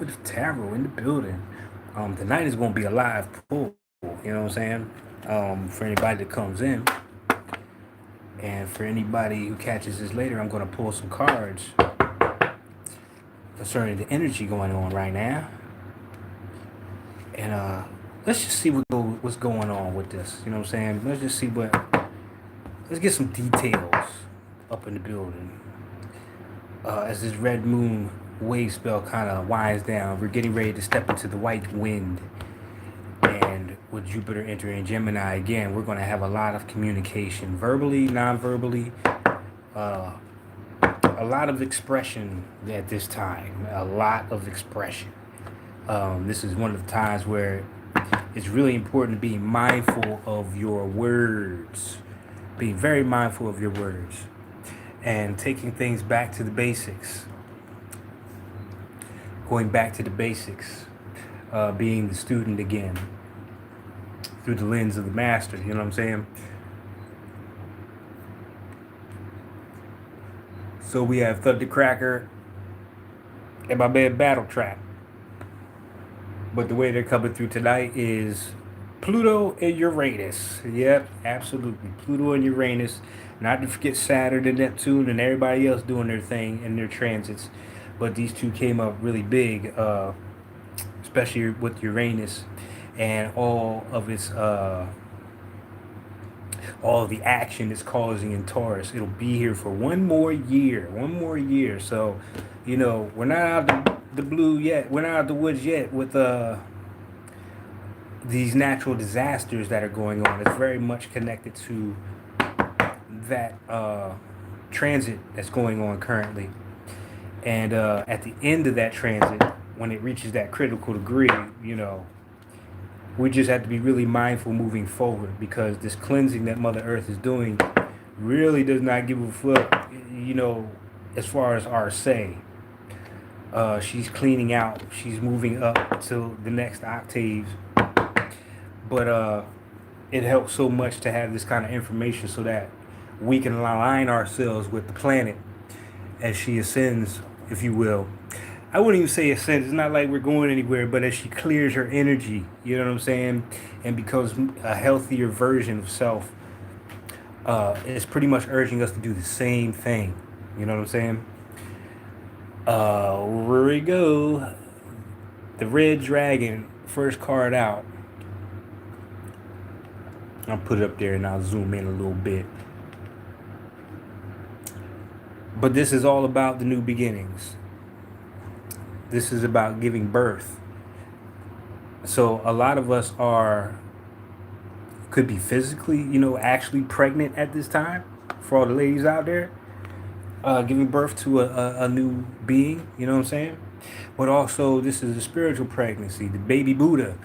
Transformative Tarot in the building. Tonight is going to be a live pull, you know what I'm saying? For anybody that comes in. And for anybody who catches this later, I'm going to pull some cards concerning the energy going on right now. And let's just see what's going on with this, you know what I'm saying? Let's get some details up in the building. As this red moon wave spell kind of winds down, we're getting ready to step into the white wind. And with Jupiter entering Gemini again, we're going to have a lot of communication, verbally, non-verbally, a lot of expression at this time. A lot of expression. This is one of the times where it's really important to be mindful of your words. Being very mindful of your words. And taking things back to the basics. Going back to the basics. Being the student again. Through the lens of the master, you know what I'm saying? So we have Thundercracker and my man Battle Trap. But the way they're coming through tonight is Pluto and Uranus. Yep, absolutely. Pluto and Uranus. Not to forget Saturn and Neptune and everybody else doing their thing in their transits. But these two came up really big, especially with Uranus and all of the action it's causing in Taurus. It'll be here for one more year. So, we're not out the blue yet. We're not out the woods yet with these natural disasters that are going on. It's very much connected to that transit that's going on currently. And at the end of that transit, when it reaches that critical degree, we just have to be really mindful moving forward, because this cleansing that Mother Earth is doing really does not give a fuck, as far as our say. She's cleaning out. She's moving up to the next octaves. But it helps so much to have this kind of information so that we can align ourselves with the planet as she ascends, if you will. I wouldn't even say ascends. It's not like we're going anywhere, but as she clears her energy, you know what I'm saying, and becomes a healthier version of self, it's pretty much urging us to do the same thing. You know what I'm saying? Here we go. The Red Dragon, first card out. I'll put it up there and I'll zoom in a little bit. But this is all about the new beginnings. This is about giving birth. So a lot of us could be physically, actually pregnant at this time. For all the ladies out there, giving birth to a new being, you know what I'm saying? But also, this is a spiritual pregnancy. The baby Buddha,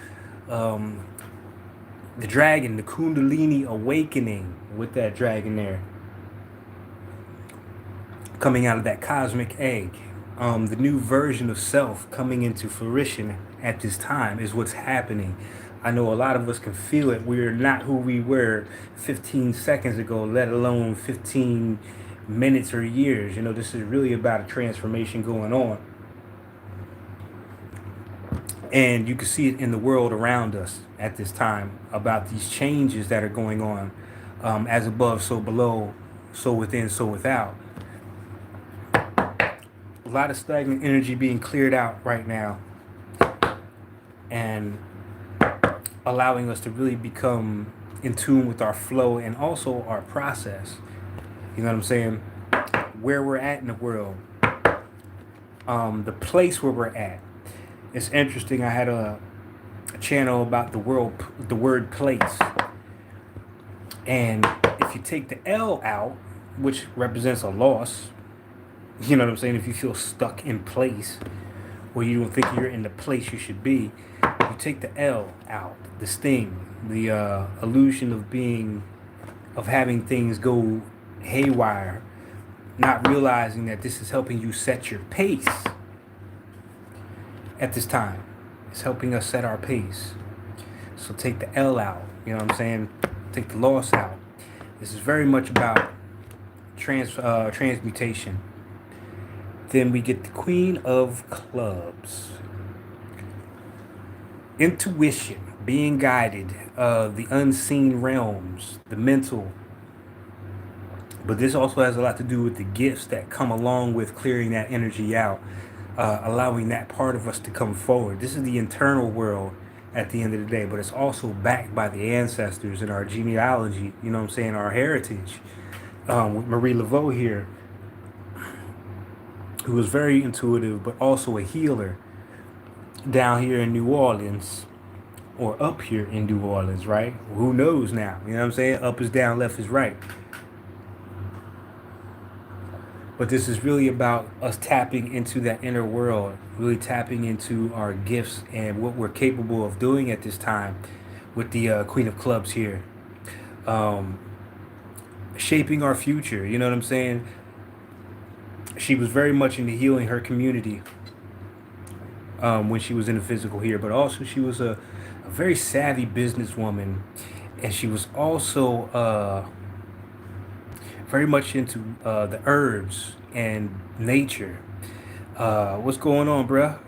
the dragon, the Kundalini awakening with that dragon there, coming out of that cosmic egg. The new version of self coming into fruition at this time is what's happening. I know a lot of us can feel it. We're not who we were 15 seconds ago, let alone 15 minutes or years. This is really about a transformation going on. And you can see it in the world around us at this time about these changes that are going on. As above, so below, so within, so without. A lot of stagnant energy being cleared out right now, and allowing us to really become in tune with our flow and also our process. You know what I'm saying? Where we're at in the world, the place where we're at. It's interesting. I had a channel about the word place, and if you take the L out, which represents a loss. You know what I'm saying? If you feel stuck in place, or you don't think you're in the place you should be, you take the L out, the sting, the illusion of having things go haywire, not realizing that this is helping you set your pace at this time. It's helping us set our pace. So take the L out, you know what I'm saying? Take the loss out. This is very much about transmutation. Then we get the Queen of Clubs. intuition, being guided, the unseen realms, the mental. But this also has a lot to do with the gifts that come along with clearing that energy out, allowing that part of us to come forward. This is the internal world at the end of the day, but it's also backed by the ancestors and our genealogy, you know what I'm saying, our heritage. With Marie Laveau here, who was very intuitive, but also a healer down here in New Orleans, or up here in New Orleans, right? Who knows now? You know what I'm saying? Up is down, left is right. But this is really about us tapping into that inner world, really tapping into our gifts and what we're capable of doing at this time with the Queen of Clubs here. Um, Shaping our future, you know what I'm saying? She was very much into healing her community when she was in the physical here, but also she was a very savvy businesswoman, and she was also very much into the herbs and nature. What's going on, bruh?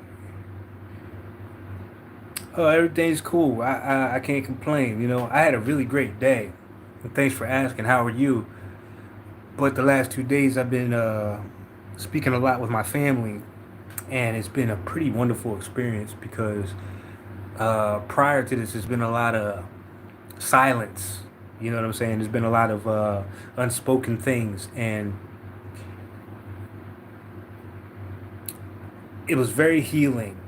Everything's cool. I can't complain. You know, I had a really great day. And thanks for asking. How are you? But the last 2 days, I've been speaking a lot with my family, and it's been a pretty wonderful experience because prior to this, there's been a lot of silence. You know what I'm saying? There's been a lot of unspoken things, and it was very healing,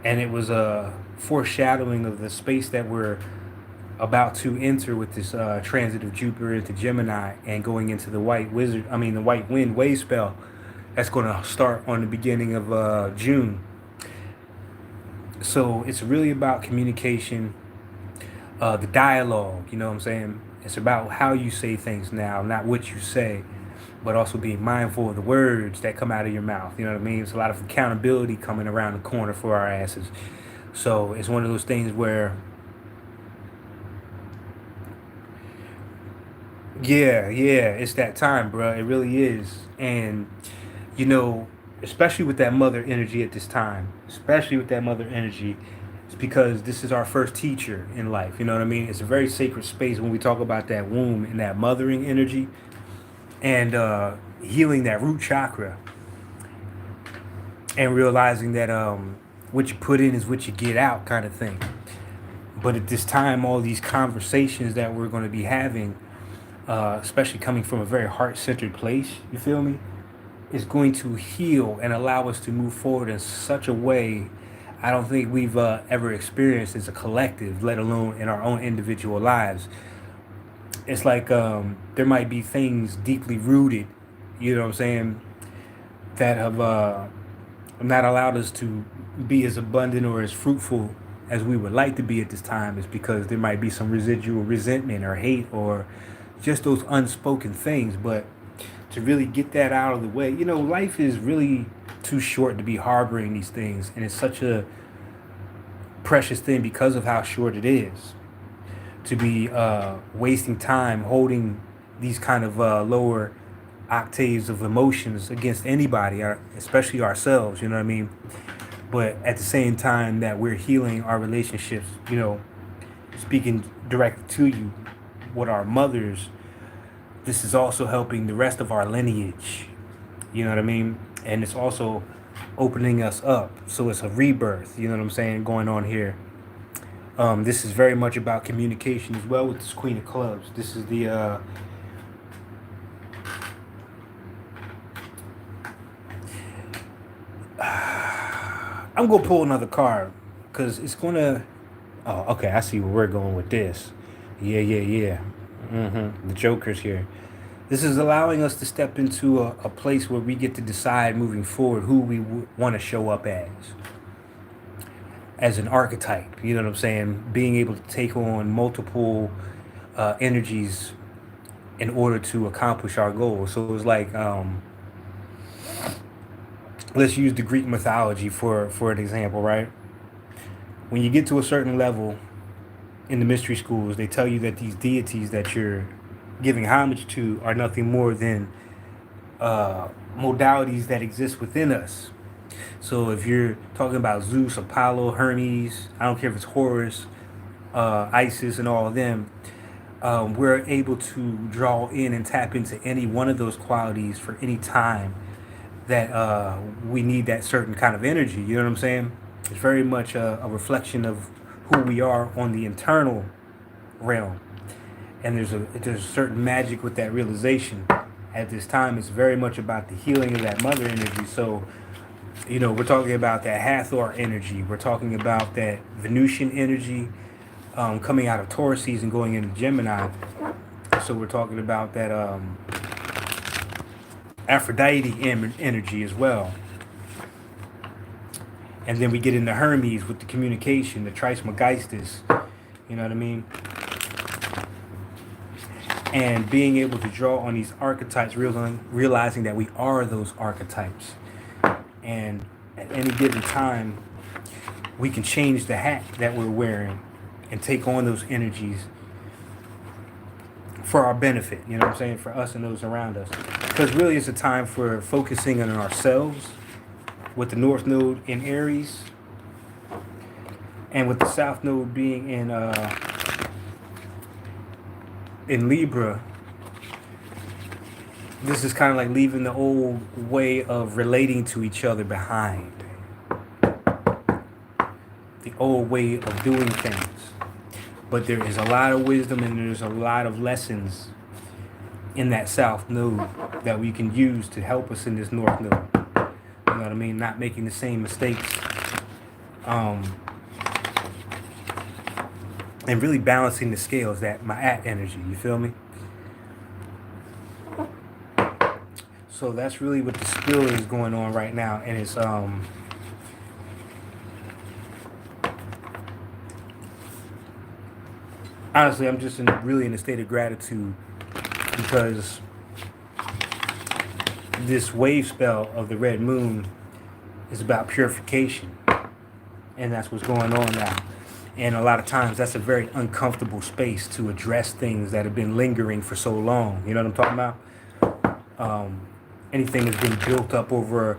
and it was a foreshadowing of the space that we're about to enter with this transit of Jupiter into Gemini and going into the the white wind wave spell that's going to start on the beginning of June. So it's really about communication, the dialogue, you know what I'm saying? It's about how you say things now, not what you say, but also being mindful of the words that come out of your mouth. You know what I mean? It's a lot of accountability coming around the corner for our asses. So it's one of those things where, yeah, it's that time, bro. It really is. And, you know, especially with that mother energy at this time, especially with that mother energy, it's because this is our first teacher in life. You know what I mean? It's a very sacred space when we talk about that womb and that mothering energy and healing that root chakra and realizing that what you put in is what you get out kind of thing. But at this time, all these conversations that we're going to be having, especially coming from a very heart-centered place, you feel me, is going to heal and allow us to move forward in such a way I don't think we've ever experienced as a collective, let alone in our own individual lives. It's like there might be things deeply rooted, you know what I'm saying, that have not allowed us to be as abundant or as fruitful as we would like to be at this time. Is because there might be some residual resentment or hate or just those unspoken things. But to really get that out of the way, you know, life is really too short to be harboring these things, and it's such a precious thing because of how short it is to be wasting time holding these kind of lower octaves of emotions against anybody, especially ourselves, you know what I mean? But at the same time that we're healing our relationships, you know, speaking directly to you, with our mothers, this is also helping the rest of our lineage, you know what I mean? And it's also opening us up. So it's a rebirth, you know what I'm saying, going on here. This is very much about communication as well with this Queen of Clubs. This is the I'm gonna pull another card because it's gonna. Oh, okay. I see where we're going with this. Yeah. The Joker's here. This is allowing us to step into a place where we get to decide moving forward who we want to show up as an archetype. You know what I'm saying? Being able to take on multiple energies in order to accomplish our goals. So it's like, let's use the Greek mythology for an example, right? When you get to a certain level in the mystery schools, they tell you that these deities that you're giving homage to are nothing more than modalities that exist within us. So if you're talking about Zeus, Apollo, Hermes, I don't care if it's Horus, Isis, and all of them, we're able to draw in and tap into any one of those qualities for any time that we need that certain kind of energy. You know what I'm saying? It's very much a reflection of who we are on the internal realm, and there's a certain magic with that realization. At this time, it's very much about the healing of that mother energy. So, we're talking about that Hathor energy. We're talking about that Venusian energy coming out of Taurus season going into Gemini. So we're talking about that Aphrodite energy as well. And then we get into Hermes with the communication, the Trismegistus. You know what I mean? And being able to draw on these archetypes, realizing that we are those archetypes. And at any given time, we can change the hat that we're wearing and take on those energies for our benefit, you know what I'm saying, for us and those around us. Because really it's a time for focusing on ourselves with the North Node in Aries and with the South Node being in Libra. This is kind of like leaving the old way of relating to each other behind. The old way of doing things. But there is a lot of wisdom and there's a lot of lessons in that South Node that we can use to help us in this North Node. You know what I mean? Not making the same mistakes. And really balancing the scales, that Ma'at energy, you feel me? So that's really what the spill is going on right now. And it's honestly, I'm just really in a state of gratitude because this wave spell of the red moon is about purification. And that's what's going on now. And a lot of times that's a very uncomfortable space to address things that have been lingering for so long. You know what I'm talking about? Anything that's been built up over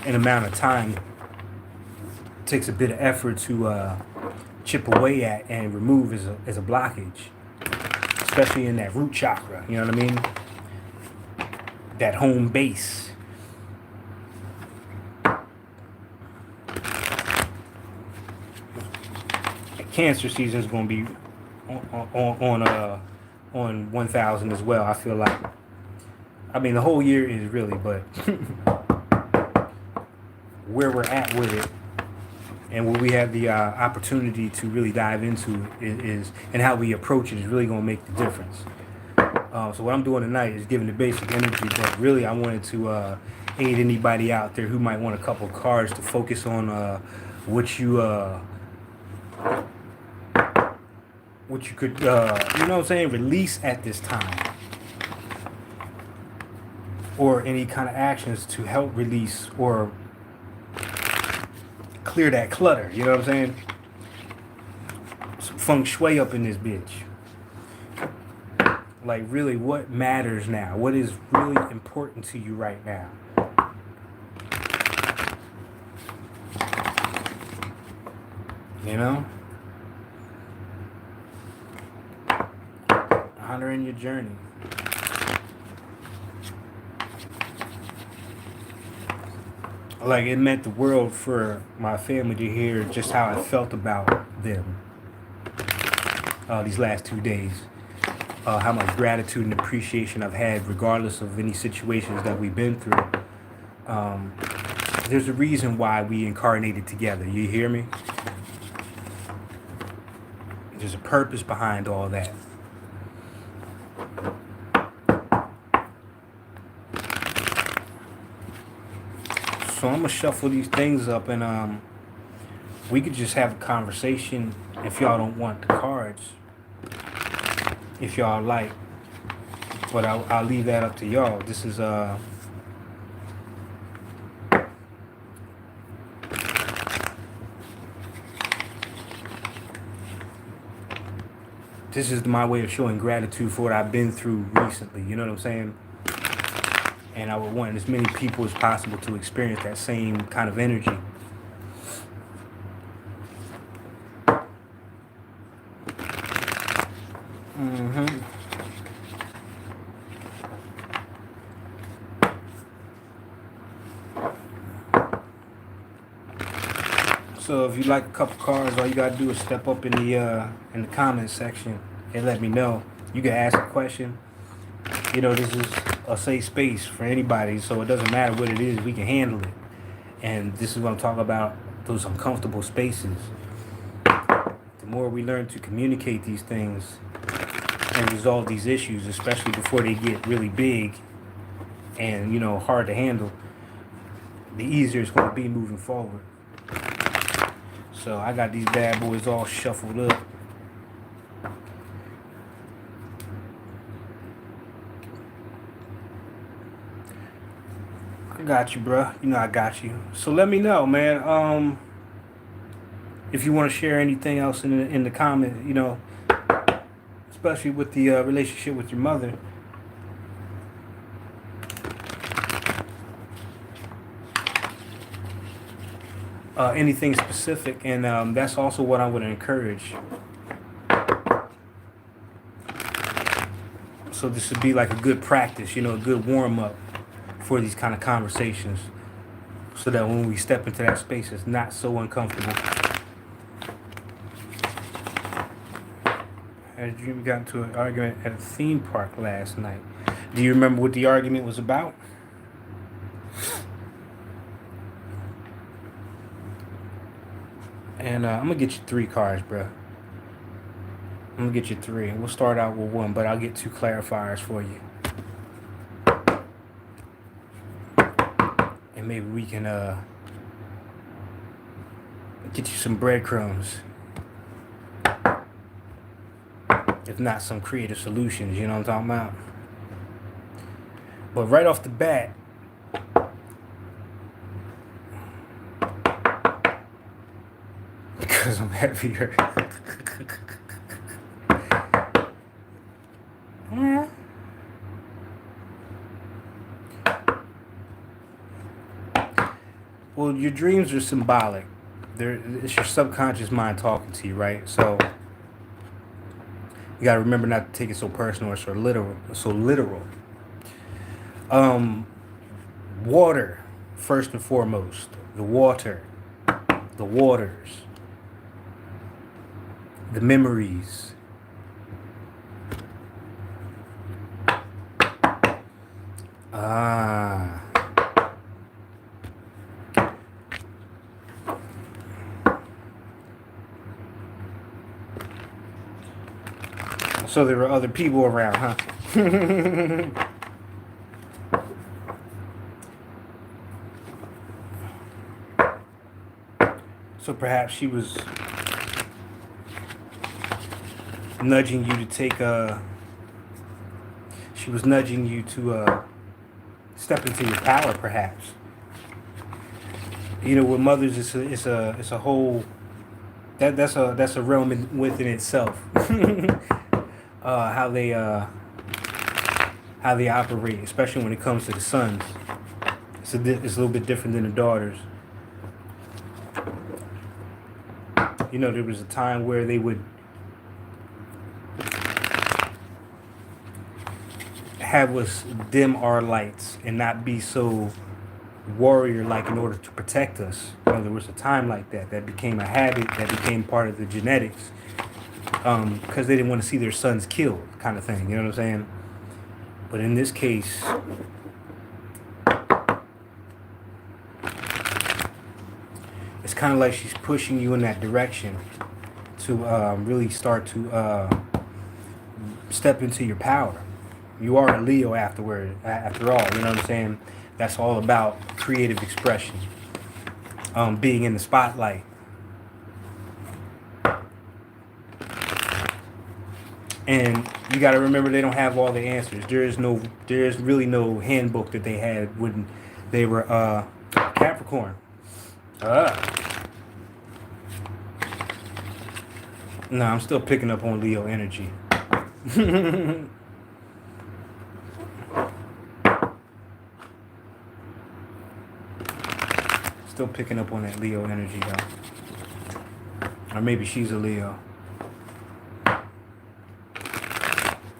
an amount of time takes a bit of effort to chip away at and remove as a blockage, especially in that root chakra. You know what I mean? That home base. Cancer season is going to be on 1000 as well. I feel like, I mean, the whole year is really, but where we're at with it and where we have the opportunity to really dive into it is, and how we approach it is really going to make the difference. So what I'm doing tonight is giving the basic energy, but really I wanted to aid anybody out there who might want a couple cards to focus on what you could, you know what I'm saying, release at this time. Or any kind of actions to help release or clear that clutter. You know what I'm saying? Some feng shui up in this bitch. Like, really, what matters now? What is really important to you right now? You know? Honoring your journey. Like, it meant the world for my family to hear just how I felt about them these last 2 days. How much gratitude and appreciation I've had regardless of any situations that we've been through. There's a reason why we incarnated together. You hear me? There's a purpose behind all that. So I'm going to shuffle these things up and we could just have a conversation if y'all don't want the cards. If y'all like. But I'll leave that up to y'all. This is my way of showing gratitude for what I've been through recently. You know what I'm saying? And I would want as many people as possible to experience that same kind of energy. So if you like a couple cards, all you gotta do is step up in the comment section and let me know. You can ask a question. You know, this is a safe space for anybody, so it doesn't matter what it is, we can handle it. And this is what I'm talking about, those uncomfortable spaces. The more we learn to communicate these things and resolve these issues, especially before they get really big and, you know, hard to handle, the easier it's going to be moving forward. So I got these bad boys all shuffled up. I got you, bruh. You know I got you. So let me know, man. If you want to share anything else in the comment, you know, especially with the relationship with your mother. Anything specific, and that's also what I would encourage. So this would be like a good practice, you know, a good warm-up for these kind of conversations, so that when we step into that space, it's not so uncomfortable. I had a dream we got into an argument at a theme park last night. Do you remember what the argument was about? And I'm going to get you 3 cards, bro. I'm going to get you 3. We'll start out with 1, but I'll get 2 clarifiers for you. And maybe we can get you some breadcrumbs. If not, some creative solutions, you know what I'm talking about? But right off the bat, because I'm heavier. Yeah. Well, your dreams are symbolic. It's your subconscious mind talking to you, right? So you gotta remember not to take it so personal or so literal. Water, first and foremost. The water. The waters. The memories. So there were other people around, huh? So perhaps she was nudging you to she was nudging you to step into your power, perhaps. You know, with mothers, it's a whole that's a realm within itself. How they operate, especially when it comes to the sons. It's a little bit different than the daughters. You know, there was a time where they would have us dim our lights and not be so warrior-like in order to protect us. You know, there was a time like that became a habit, that became part of the genetics, because they didn't want to see their sons killed, kind of thing. You know what I'm saying? But in this case, it's kind of like she's pushing you in that direction to really start to step into your power. You are a Leo after all, you know what I'm saying? That's all about creative expression, being in the spotlight. And you got to remember, they don't have all the answers. There's really no handbook that they had when they were Capricorn. No, I'm still picking up on Leo energy. still picking up on that Leo energy though. Or maybe she's a Leo.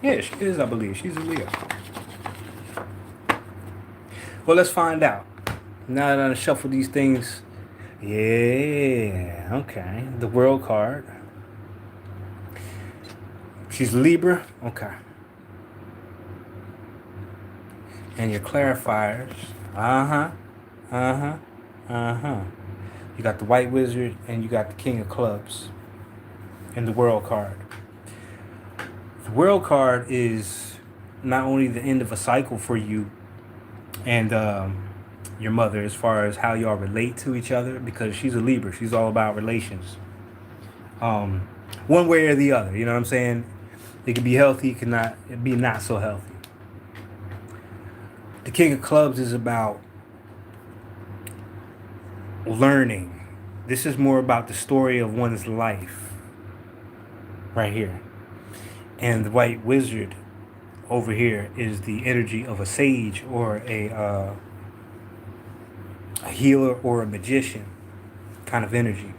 Yeah, she is, I believe. She's a Leo. Well, let's find out. Now that I shuffle these things. Yeah, okay. The World card. She's Libra. Okay. And your clarifiers. Uh-huh. Uh-huh. Uh-huh. You got the White Wizard and you got the King of Clubs. And the World card. The World card is not only the end of a cycle for you and your mother as far as how y'all relate to each other, because she's a Libra. She's all about relations. One way or the other, you know what I'm saying? It can be healthy, it cannot be not so healthy. The King of Clubs is about learning. This is more about the story of one's life right here. And the White Wizard over here is the energy of a sage or a healer or a magician kind of energy.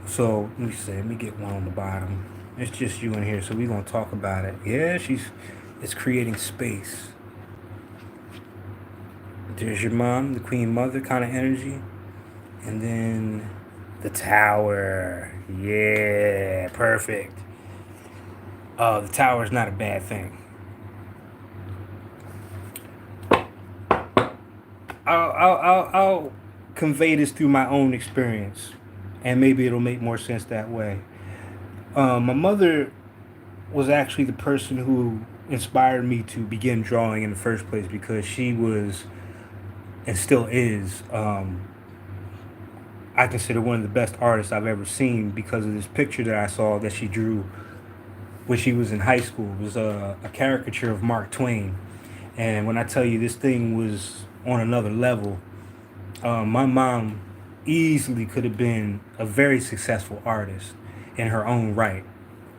So let me see. Let me get one on the bottom. It's just you in here, so we're gonna talk about it. Yeah, it's creating space. There's your mom, the Queen Mother kind of energy, and then the Tower. Yeah, perfect. The Tower is not a bad thing. I'll convey this through my own experience, and maybe it'll make more sense that way. My mother was actually the person who inspired me to begin drawing in the first place, because she was, and still is, I consider one of the best artists I've ever seen, because of this picture that I saw that she drew when she was in high school. It was a caricature of Mark Twain. And when I tell you this thing was on another level, my mom easily could have been a very successful artist in her own right.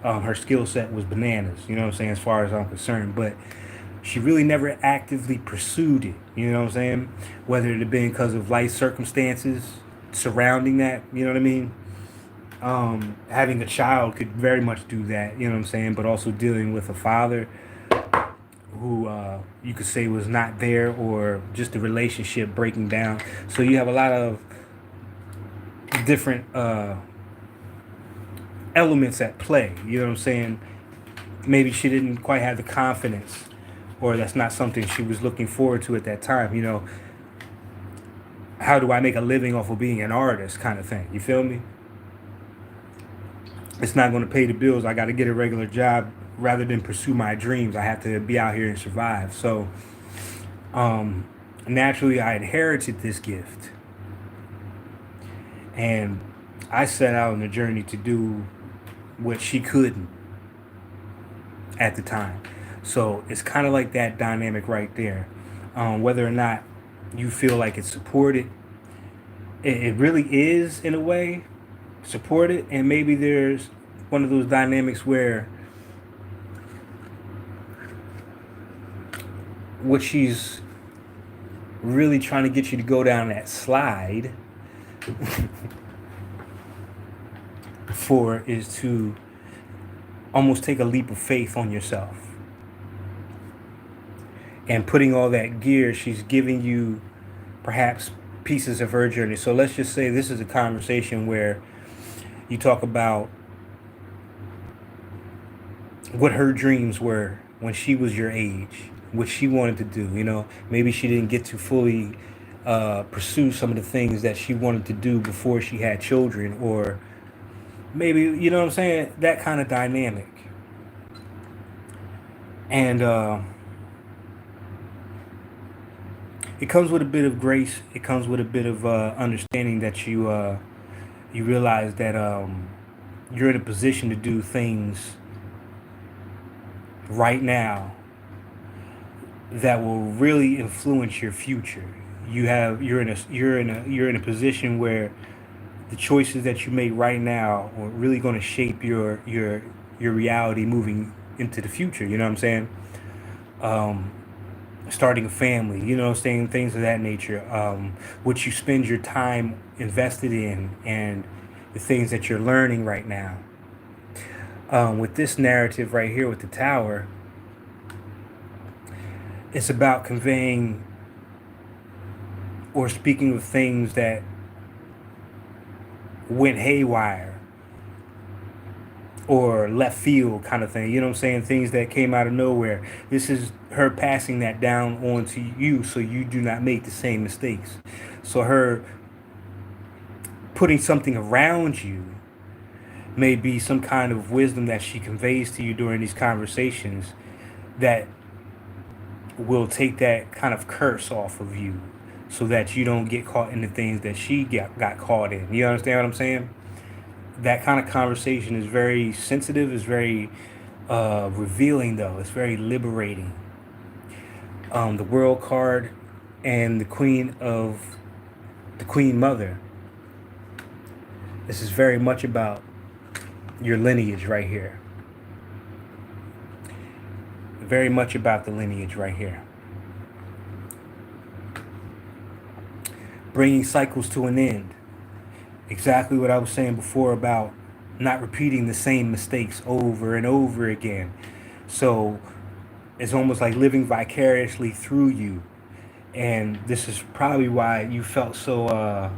Her skill set was bananas, you know what I'm saying, as far as I'm concerned. But she really never actively pursued it, you know what I'm saying? Whether it had been because of life circumstances surrounding that, you know what I mean? Having a child could very much do that, you know what I'm saying? But also dealing with a father who you could say was not there, or just the relationship breaking down. So you have a lot of different elements at play, you know what I'm saying? Maybe she didn't quite have the confidence, or that's not something she was looking forward to at that time, you know? How do I make a living off of being an artist kind of thing, you feel me? It's not going to pay the bills. I got to get a regular job rather than pursue my dreams. I have to be out here and survive. So naturally, I inherited this gift. And I set out on a journey to do what she couldn't at the time. So it's kind of like that dynamic right there. Whether or not you feel like it's supported, it really is, in a way, supported. And maybe there's one of those dynamics where what she's really trying to get you to go down that slide for is to almost take a leap of faith on yourself. And putting all that gear, she's giving you perhaps pieces of her journey. So let's just say this is a conversation where you talk about what her dreams were when she was your age, what she wanted to do, you know. Maybe she didn't get to fully pursue some of the things that she wanted to do before she had children, or maybe, you know what I'm saying, that kind of dynamic. And it comes with a bit of grace. It comes with a bit of understanding that you realize that you're in a position to do things right now that will really influence your future. You're in a position where the choices that you make right now are really going to shape your reality moving into the future. You know what I'm saying? starting a family, you know what I'm saying, things of that nature, what you spend your time invested in, and the things that you're learning right now. With this narrative right here with the tower, it's about conveying or speaking of things that went haywire or left field kind of thing. You know what I'm saying? Things that came out of nowhere. This is her passing that down on to you so you do not make the same mistakes. So her putting something around you may be some kind of wisdom that she conveys to you during these conversations that will take that kind of curse off of you so that you don't get caught in the things that she got caught in. You understand what I'm saying? That kind of conversation is very sensitive, is very revealing though. It's very liberating. The World card and the Queen Mother. This is very much about your lineage right here. Very much about the lineage right here. Bringing cycles to an end. Exactly what I was saying before about not repeating the same mistakes over and over again. So it's almost like living vicariously through you. And this is probably why you felt so,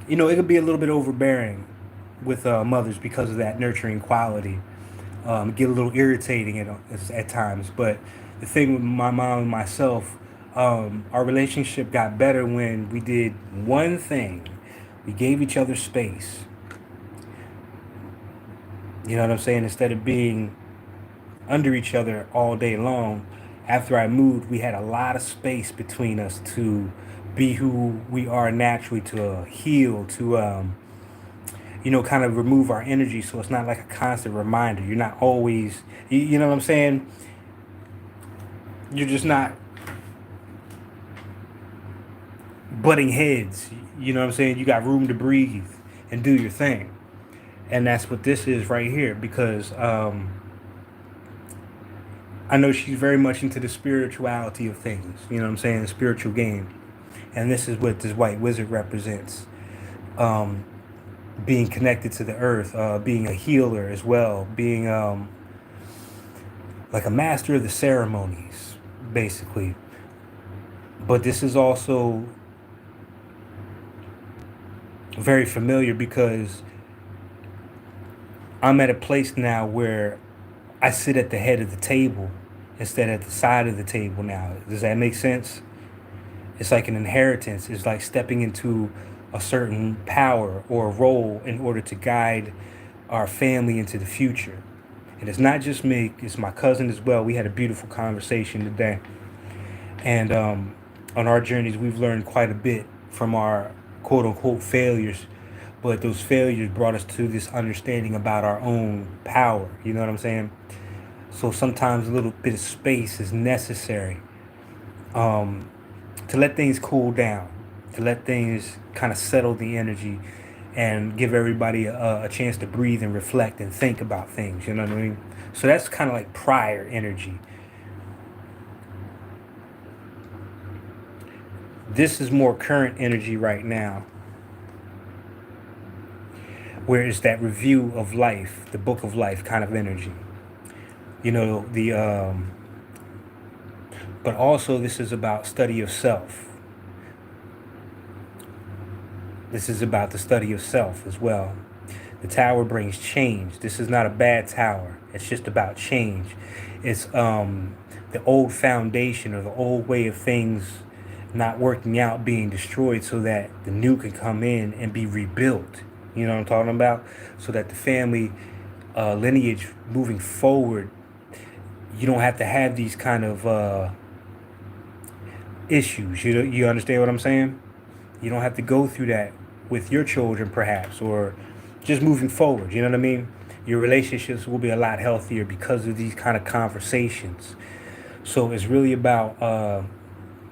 it could be a little bit overbearing with mothers because of that nurturing quality. Get a little irritating at times. But the thing with my mom and myself, our relationship got better when we did one thing. We gave each other space. You know what I'm saying? Instead of being under each other all day long, after I moved, we had a lot of space between us to be who we are naturally, to heal, to kind of remove our energy so it's not like a constant reminder. You're not always, you know what I'm saying? You're just not butting heads. You know what I'm saying? You got room to breathe and do your thing. And that's what this is right here, because I know she's very much into the spirituality of things. You know what I'm saying? The spiritual game. And this is what this white wizard represents. Being connected to the earth, being a healer as well, being like a master of the ceremonies, basically. But this is also very familiar because I'm at a place now where I sit at the head of the table instead of at the side of the table now. Does that make sense? It's like an inheritance. It's like stepping into a certain power or role in order to guide our family into the future. And it's not just me, it's my cousin as well. We had a beautiful conversation today. And on our journeys, we've learned quite a bit from our quote unquote failures. But those failures brought us to this understanding about our own power. You know what I'm saying? So sometimes a little bit of space is necessary to let things cool down, to let things kind of settle the energy and give everybody a chance to breathe and reflect and think about things. You know what I mean? So that's kind of like prior energy. This is more current energy right now, where it's that review of life, the book of life kind of energy. But also this is about study of self. This is about the study of self as well. The tower brings change. This is not a bad tower. It's just about change. It's the old foundation or the old way of things not working out being destroyed so that the new can come in and be rebuilt. You know what I'm talking about? So that the family lineage moving forward, you don't have to have these kind of issues. You understand what I'm saying? You don't have to go through that with your children, perhaps, or just moving forward. You know what I mean? Your relationships will be a lot healthier because of these kind of conversations. So it's really about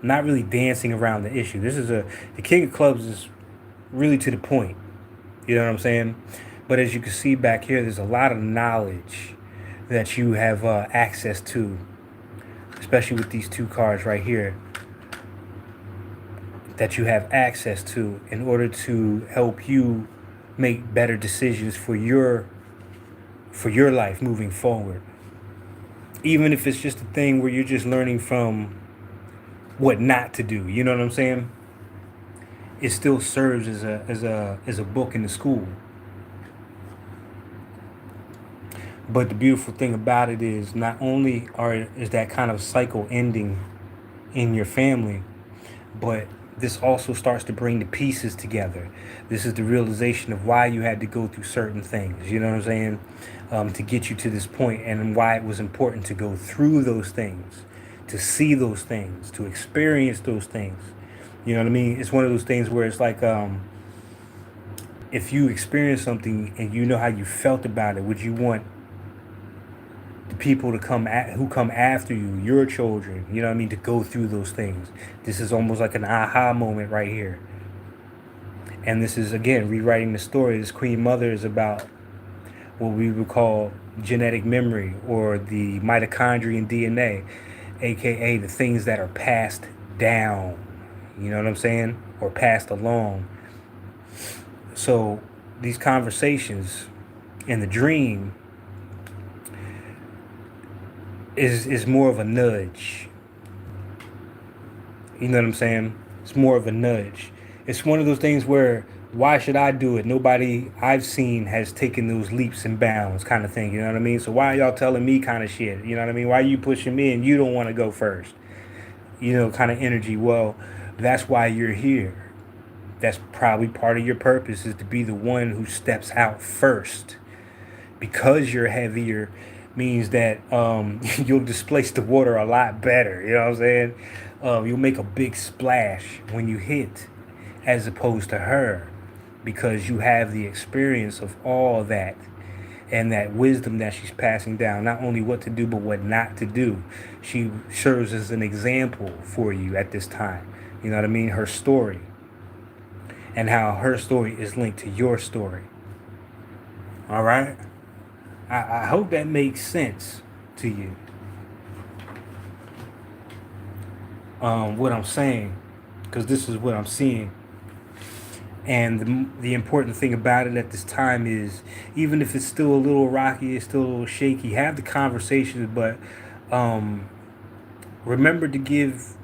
not really dancing around the issue. The King of Clubs is really to the point. You know what I'm saying? But as you can see back here, there's a lot of knowledge that you have access to. especially with these two cards right here, that you have access to in order to help you make better decisions for your life moving forward. Even if it's just a thing where you're just learning from what not to do, you know what I'm saying? It still serves as a book in the school. But the beautiful thing about it is not only is that kind of cycle ending in your family, but this also starts to bring the pieces together. This is the realization of why you had to go through certain things, you know what I'm saying, to get you to this point, and why it was important to go through those things, to see those things, to experience those things. You know what I mean? It's one of those things where it's like, if you experience something and you know how you felt about it, would you want the people to who come after you, your children, you know what I mean, to go through those things? This is almost like an aha moment right here. And this is, again, rewriting the story. This Queen Mother is about what we would call genetic memory, or the mitochondrial DNA, aka the things that are passed down, you know what I'm saying, or passed along. So these conversations in the dream is more of a nudge. You know what I'm saying? It's more of a nudge. It's one of those things where, why should I do it? Nobody I've seen has taken those leaps and bounds, kind of thing. You know what I mean? So why are y'all telling me kind of shit? You know what I mean? Why are you pushing me and you don't want to go first? You know, kind of energy. Well, that's why you're here. That's probably part of your purpose, is to be the one who steps out first. Because you're heavier means that you'll displace the water a lot better. You know what I'm saying? You'll make a big splash when you hit, as opposed to her, because you have the experience of all that and that wisdom that she's passing down. Not only what to do, but what not to do. She serves as an example for you at this time. You know what I mean? Her story, and how her story is linked to your story. All right? I hope that makes sense to you. What I'm saying, because this is what I'm seeing. And the important thing about it at this time is, even if it's still a little rocky, it's still a little shaky, have the conversations, but remember to give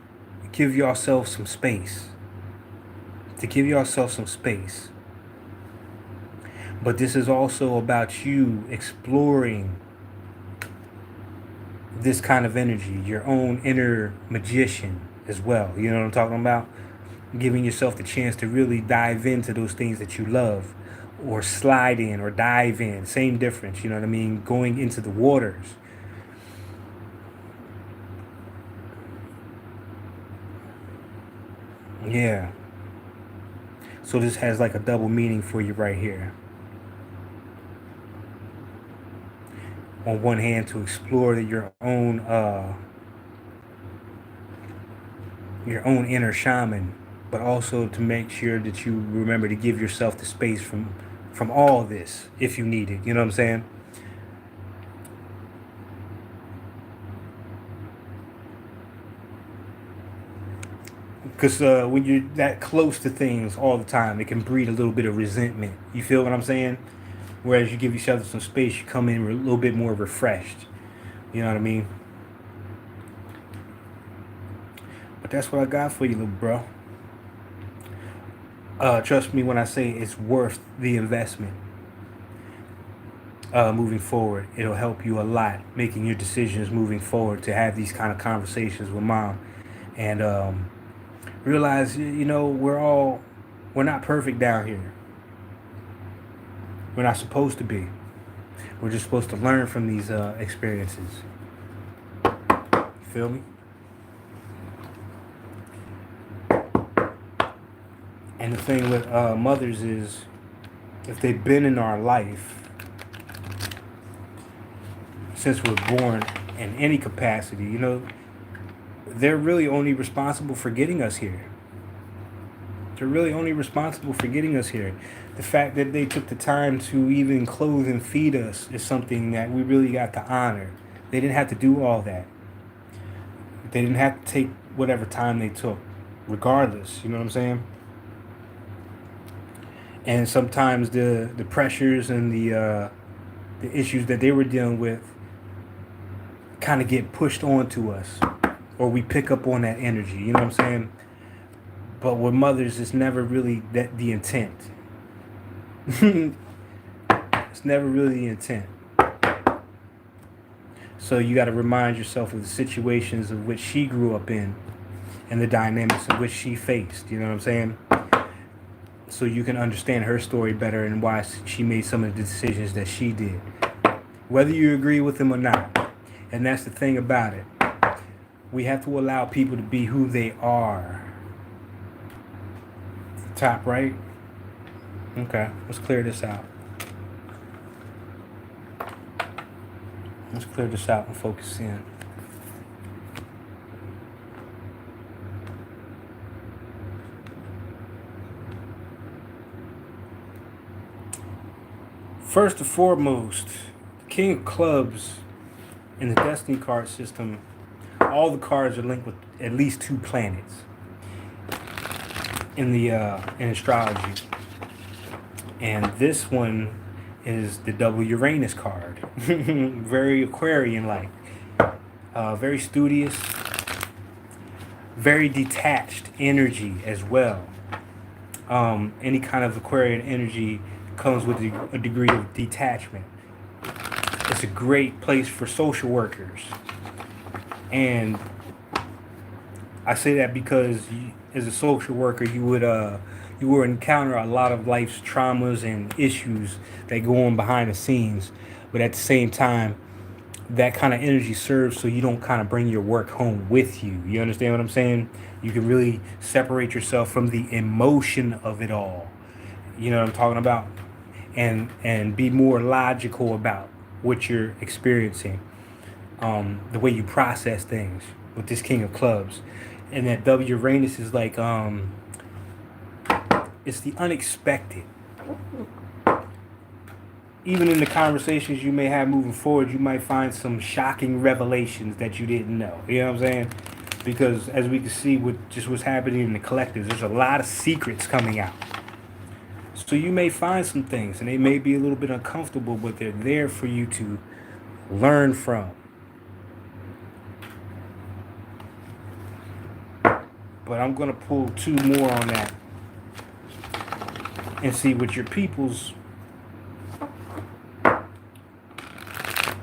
yourself some space. To give yourself some space. But this is also about you exploring this kind of energy, your own inner magician as well. You know what I'm talking about? Giving yourself the chance to really dive into those things that you love, or slide in or dive in. Same difference, you know what I mean? Going into the waters. Yeah. So this has like a double meaning for you right here. On one hand, to explore your own inner shaman, but also to make sure that you remember to give yourself the space from all this if you need it. You know what I'm saying? Because when you're that close to things all the time, it can breed a little bit of resentment. You feel what I'm saying? Whereas you give yourself some space, you come in a little bit more refreshed. You know what I mean? But that's what I got for you, little bro. Trust me when I say it's worth the investment. Moving forward, it'll help you a lot making your decisions moving forward, to have these kind of conversations with mom, and realize, you know, we're not perfect down here. We're not supposed to be. We're just supposed to learn from these experiences. You feel me? And the thing with mothers is, if they've been in our life since we're born in any capacity, you know, they're really only responsible for getting us here. They're really only responsible for getting us here. The fact that they took the time to even clothe and feed us is something that we really got to honor. They didn't have to do all that. They didn't have to take whatever time they took, regardless. You know what I'm saying? And sometimes the pressures and the issues that they were dealing with kind of get pushed onto us, or we pick up on that energy. You know what I'm saying? But with mothers, it's never really that the intent. It's never really the intent. So you got to remind yourself of the situations of which she grew up in and the dynamics of which she faced. You know what I'm saying? So you can understand her story better and why she made some of the decisions that she did, whether you agree with them or not. And that's the thing about it. We have to allow people to be who they are. Top right. Okay, let's clear this out. Let's clear this out and focus in. First and foremost, the King of Clubs in the Destiny card system, all the cards are linked with at least 2 planets in astrology. And this one is the double Uranus card. Very Aquarian-like. Very studious. Very detached energy as well. Any kind of Aquarian energy comes with a degree of detachment. It's a great place for social workers. And I say that because as a social worker, you will encounter a lot of life's traumas and issues that go on behind the scenes. But at the same time, that kind of energy serves so you don't kind of bring your work home with you. You understand what I'm saying? You can really separate yourself from the emotion of it all. You know what I'm talking about? And be more logical about what you're experiencing. The way you process things with this King of Clubs. And that W Uranus is like, it's the unexpected. Even in the conversations you may have moving forward, you might find some shocking revelations that you didn't know. You know what I'm saying? Because as we can see with just what's happening in the collective, there's a lot of secrets coming out. So you may find some things, and they may be a little bit uncomfortable, but they're there for you to learn from. But I'm going to pull 2 more on that and see what your people's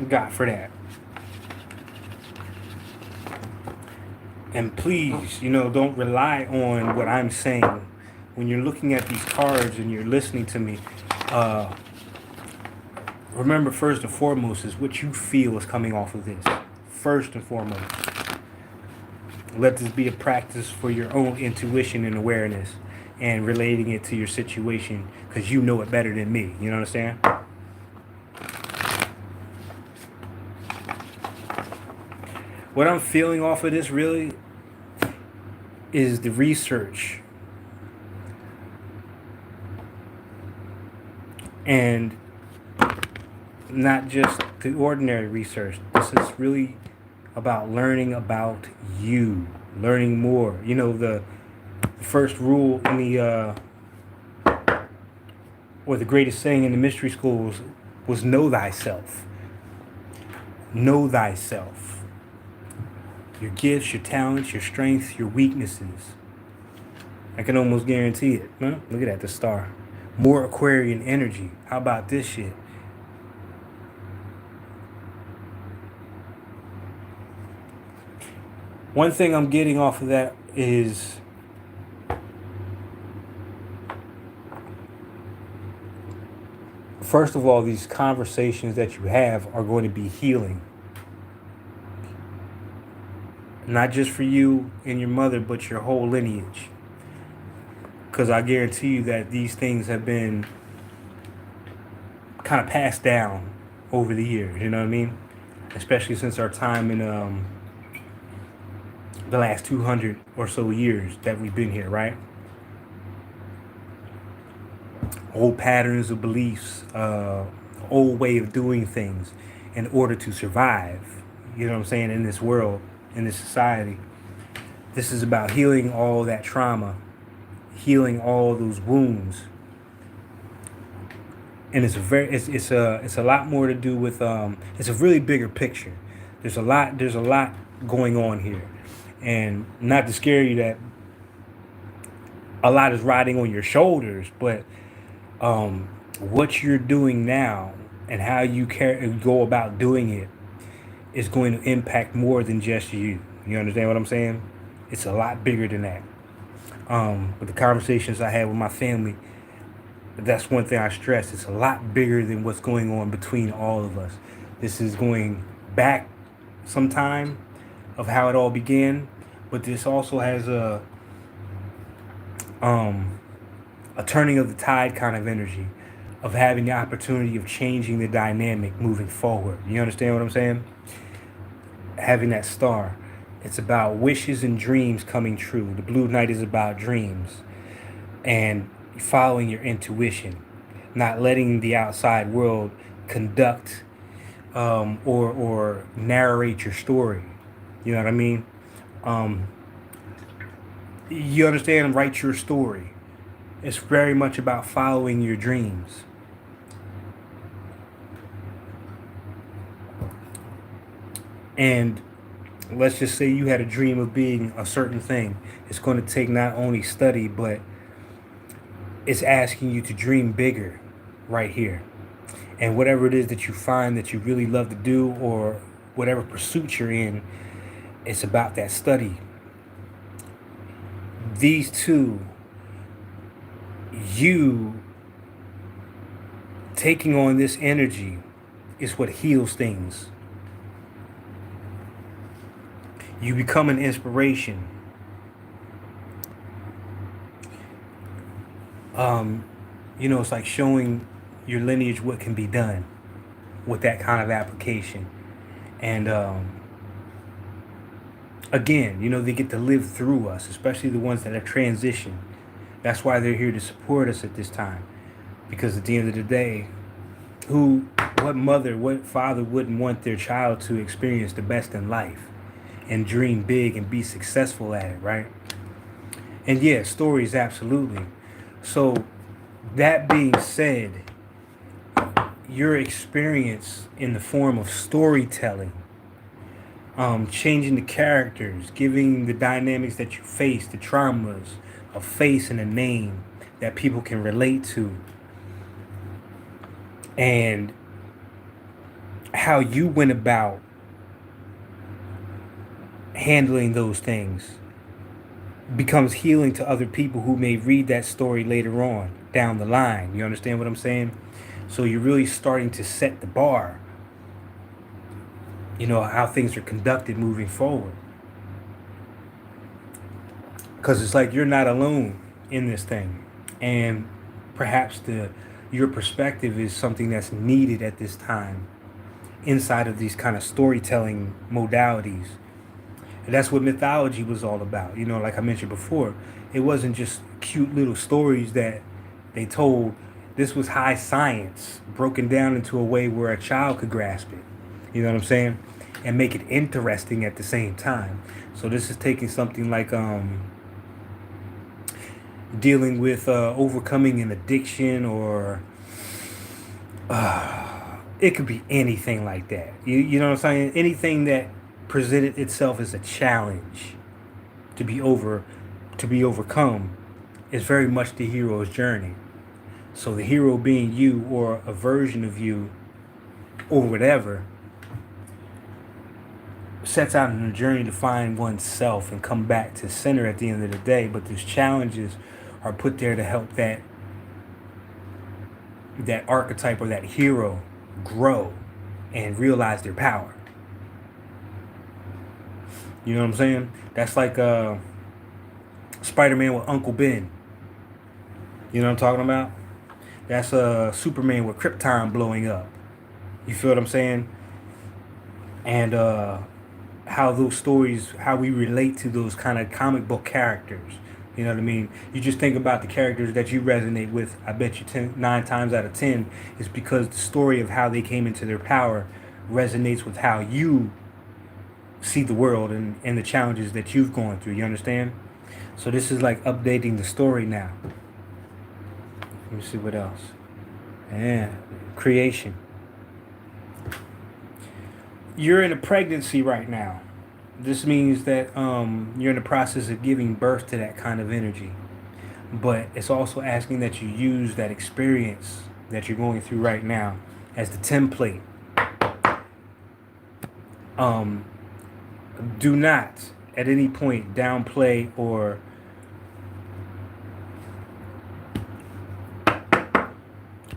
got for that. And please, don't rely on what I'm saying. When you're looking at these cards and you're listening to me, remember first and foremost is what you feel is coming off of this. First and foremost. Let this be a practice for your own intuition and awareness and relating it to your situation because you know it better than me. You know what I'm saying? What I'm feeling off of this really is the research. And not just the ordinary research. This is really about learning about you, learning more. The first rule in or the greatest saying in the mystery schools was know thyself. Know thyself. Your gifts, your talents, your strengths, your weaknesses. I can almost guarantee it. Huh? Look at that, the star. More Aquarian energy. How about this shit? One thing I'm getting off of that is first of all, these conversations that you have are going to be healing. Not just for you and your mother, but your whole lineage. Because I guarantee you that these things have been kind of passed down over the years, you know what I mean? Especially since our time in the last 200 or so years that we've been here, right? Old patterns of beliefs, old way of doing things in order to survive, you know what I'm saying, in this world in this society. This is about healing all that trauma, healing all those wounds, and it's a lot more to do with it's a really bigger picture. There's a lot going on here, and not to scare you that a lot is riding on your shoulders, but what you're doing now and how you go about doing it is going to impact more than just you. You understand what I'm saying? It's a lot bigger than that. With the conversations I had with my family, that's one thing I stress. It's a lot bigger than what's going on between all of us. This is going back some time of how it all began, but this also has a turning of the tide kind of energy of having the opportunity of changing the dynamic moving forward. You understand what I'm saying? Having that star. It's about wishes and dreams coming true. The Blue Knight is about dreams and following your intuition, not letting the outside world conduct or narrate your story. You know what I mean? You understand? Write your story. It's very much about following your dreams. And let's just say you had a dream of being a certain thing. It's going to take not only study, but it's asking you to dream bigger right here. And whatever it is that you find that you really love to do, or whatever pursuit you're in, it's about that study. These two, you taking on this energy is what heals things. You become an inspiration. It's like showing your lineage what can be done with that kind of application. And again, they get to live through us, especially the ones that have transitioned. That's why they're here to support us at this time. Because at the end of the day, what mother, what father wouldn't want their child to experience the best in life and dream big and be successful at it, right? And yeah, stories, absolutely. So that being said, your experience in the form of storytelling, changing the characters, giving the dynamics that you face, the traumas, a face and a name that people can relate to, and how you went about handling those things becomes healing to other people who may read that story later on down the line. You understand what I'm saying? So you're really starting to set the bar, how things are conducted moving forward. Because it's like you're not alone in this thing. And perhaps your perspective is something that's needed at this time inside of these kind of storytelling modalities. And that's what mythology was all about. Like I mentioned before, it wasn't just cute little stories that they told. This was high science broken down into a way where a child could grasp it. You know what I'm saying? And make it interesting at the same time. So this is taking something like dealing with overcoming an addiction, or it could be anything like that. You know what I'm saying? Anything that presented itself as a challenge to be overcome is very much the hero's journey. So the hero being you, or a version of you, or whatever, sets out on a journey to find oneself and come back to center at the end of the day. But these challenges are put there to help that archetype or that hero grow and realize their power. You know what I'm saying? That's like Spider-Man with Uncle Ben. You know what I'm talking about? That's Superman with Krypton blowing up. You feel what I'm saying? And how those stories, how we relate to those kind of comic book characters. You know what I mean? You just think about the characters that you resonate with. I bet you 9 times out of 10 is because the story of how they came into their power resonates with how you see the world and the challenges that you've gone through. You understand? So this is like updating the story now. Let me see what else. Yeah, creation. You're in a pregnancy right now. This means that you're in the process of giving birth to that kind of energy. But it's also asking that you use that experience that you're going through right now as the template. Do not at any point downplay or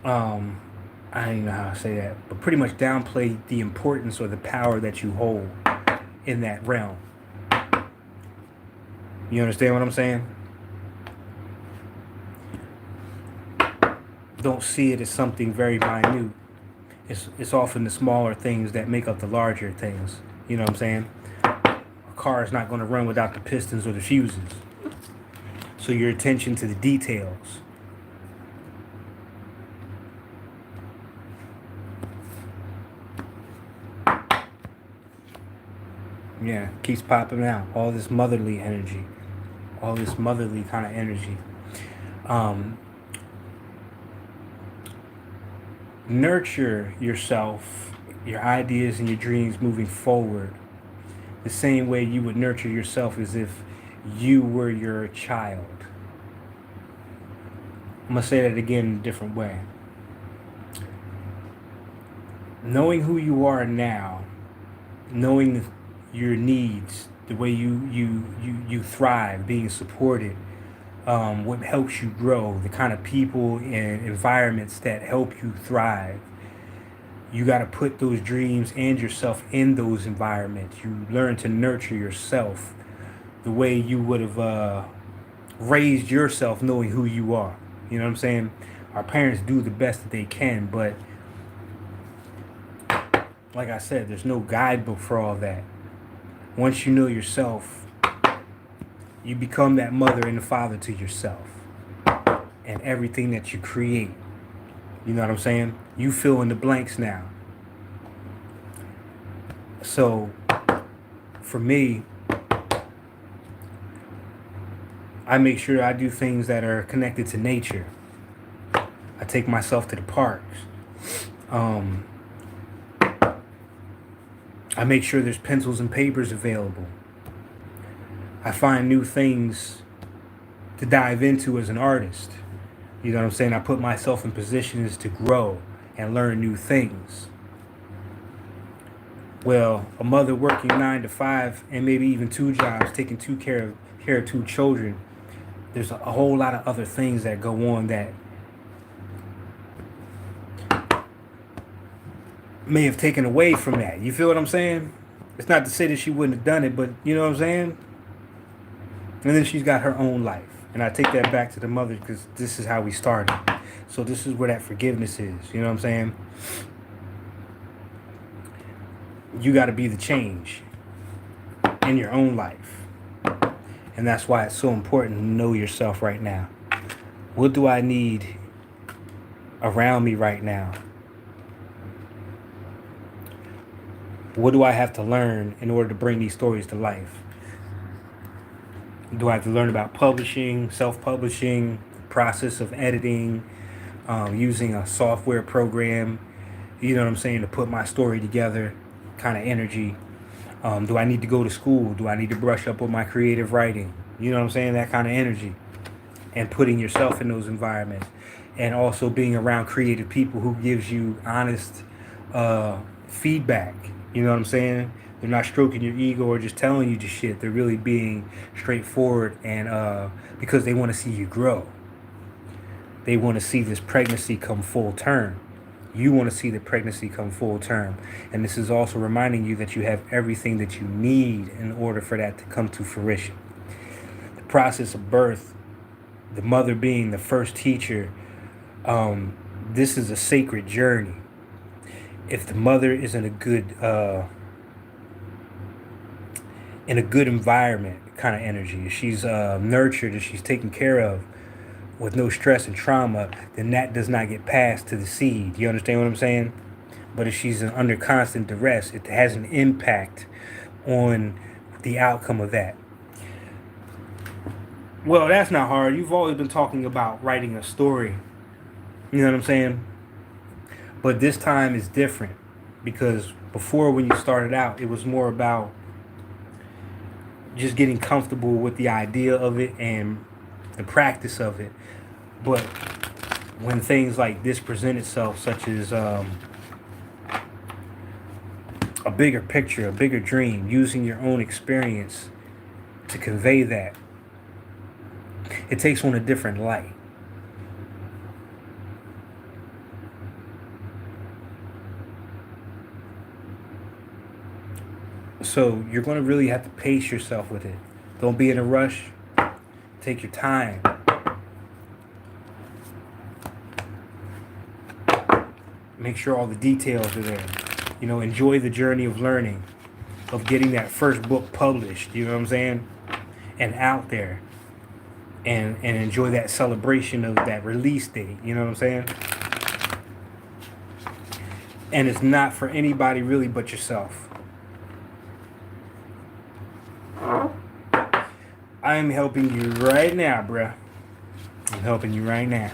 I don't even know how to say that, but pretty much downplay the importance or the power that you hold in that realm. You understand what I'm saying? Don't see it as something very minute. It's often the smaller things that make up the larger things. You know what I'm saying? A car is not going to run without the pistons or the fuses. So your attention to the details. Yeah, keeps popping out. All this motherly energy. All this motherly kind of energy. Nurture yourself, your ideas and your dreams moving forward the same way you would nurture yourself as if you were your child. I'm going to say that again in a different way. Knowing who you are now, knowing your needs, the way you thrive, being supported, what helps you grow, the kind of people and environments that help you thrive. You got to put those dreams and yourself in those environments. You learn to nurture yourself the way you would have raised yourself, knowing who you are. You know what I'm saying? Our parents do the best that they can, but like I said, there's no guidebook for all that. Once you know yourself, you become that mother and the father to yourself and everything that you create. You know what I'm saying? You fill in the blanks now. So, for me, I make sure I do things that are connected to nature. I take myself to the parks. I make sure there's pencils and papers available. I find new things to dive into as an artist. You know what I'm saying? I put myself in positions to grow and learn new things. Well, a mother working 9 to 5 and maybe even 2 jobs, taking care of 2 children, there's a whole lot of other things that go on that may have taken away from that. You feel what I'm saying? It's not to say that she wouldn't have done it, but you know what I'm saying? And then she's got her own life. And I take that back to the mother because this is how we started. So this is where that forgiveness is. You know what I'm saying? You got to be the change in your own life. And that's why it's so important to know yourself right now. What do I need around me right now? What do I have to learn in order to bring these stories to life? Do I have to learn about publishing, self-publishing, process of editing, using a software program, you know what I'm saying, to put my story together, kind of energy? Do I need to go to school? Do I need to brush up on my creative writing? You know what I'm saying, that kind of energy. And putting yourself in those environments. And also being around creative people who gives you honest feedback. You know what I'm saying? They're not stroking your ego or just telling you just shit. They're really being straightforward and because they want to see you grow. They want to see this pregnancy come full term. You want to see the pregnancy come full term. And this is also reminding you that you have everything that you need in order for that to come to fruition. The process of birth, the mother being the first teacher, this is a sacred journey. If the mother is in a good environment kind of energy, if she's nurtured, if she's taken care of with no stress and trauma, then that does not get passed to the seed. You understand what I'm saying? But if she's under constant duress, it has an impact on the outcome of that. Well, that's not hard. You've always been talking about writing a story. You know what I'm saying? But this time is different because before, when you started out, it was more about just getting comfortable with the idea of it and the practice of it. But when things like this present itself, such as a bigger picture, a bigger dream, using your own experience to convey that, it takes on a different light. So you're going to really have to pace yourself with it. Don't be in a rush. Take your time. Make sure all the details are there. Enjoy the journey of learning, of getting that first book published, you know what I'm saying? And out there. And enjoy that celebration of that release date, you know what I'm saying? And it's not for anybody really but yourself. I'm helping you right now, bruh. I'm helping you right now.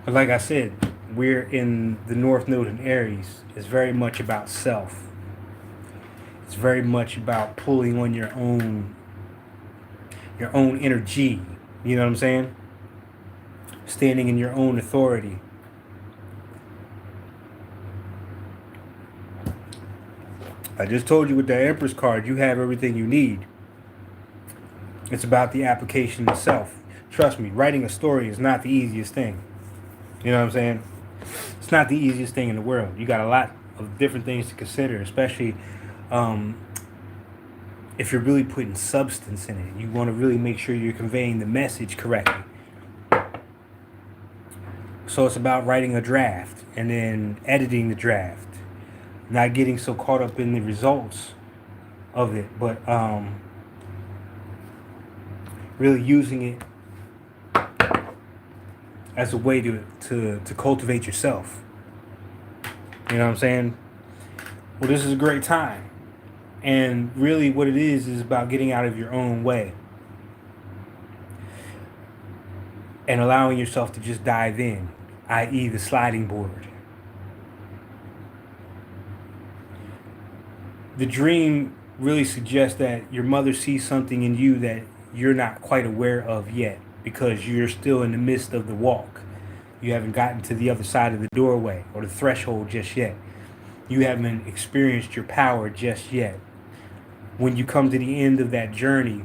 But like I said, we're in the North Node in Aries. It's very much about self. It's very much about pulling on your own energy. You know what I'm saying? Standing in your own authority. I just told you with the Empress card, you have everything you need. It's about the application itself. Trust me, writing a story is not the easiest thing. You know what I'm saying? It's not the easiest thing in the world. You got a lot of different things to consider, especially if you're really putting substance in it. You want to really make sure you're conveying the message correctly. So it's about writing a draft and then editing the draft. Not getting so caught up in the results of it, but really using it as a way to cultivate yourself. You know what I'm saying? Well, this is a great time. And really what it is about getting out of your own way. And allowing yourself to just dive in, i.e. the sliding board. The dream really suggests that your mother sees something in you that you're not quite aware of yet because you're still in the midst of the walk. You haven't gotten to the other side of the doorway or the threshold just yet. You haven't experienced your power just yet. When you come to the end of that journey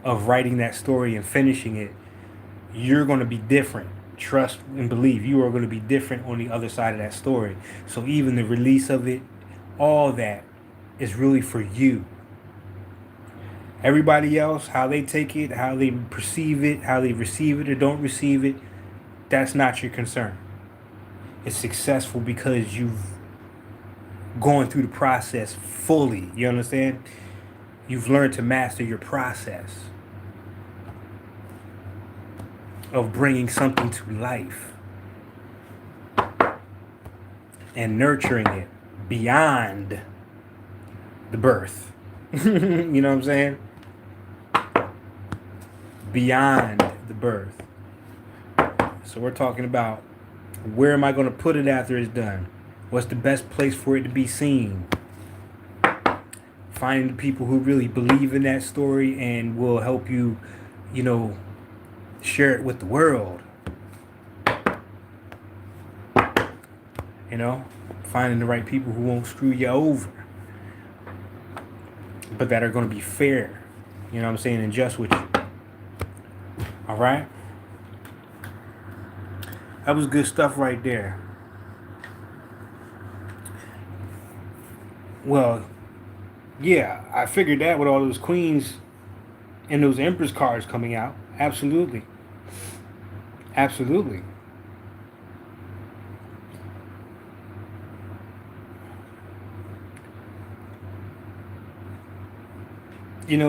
of writing that story and finishing it, you're going to be different. Trust and believe you are going to be different on the other side of that story. So even the release of it, all that is really for you. Everybody else, how they take it, how they perceive it, how they receive it or don't receive it, that's not your concern. It's successful because you've gone through the process fully. You understand? You've learned to master your process of bringing something to life and nurturing it beyond the birth. You know what I'm saying? Beyond the birth. So we're talking about, where am I going to put it after it's done? What's the best place for it to be seen? Finding the people who really believe in that story and will help you, share it with the world. Finding the right people who won't screw you over, but that are going to be fair. You know what I'm saying? And just with you. All right? That was good stuff right there. Well, yeah, I figured that with all those queens and those Empress cards coming out. Absolutely. Absolutely.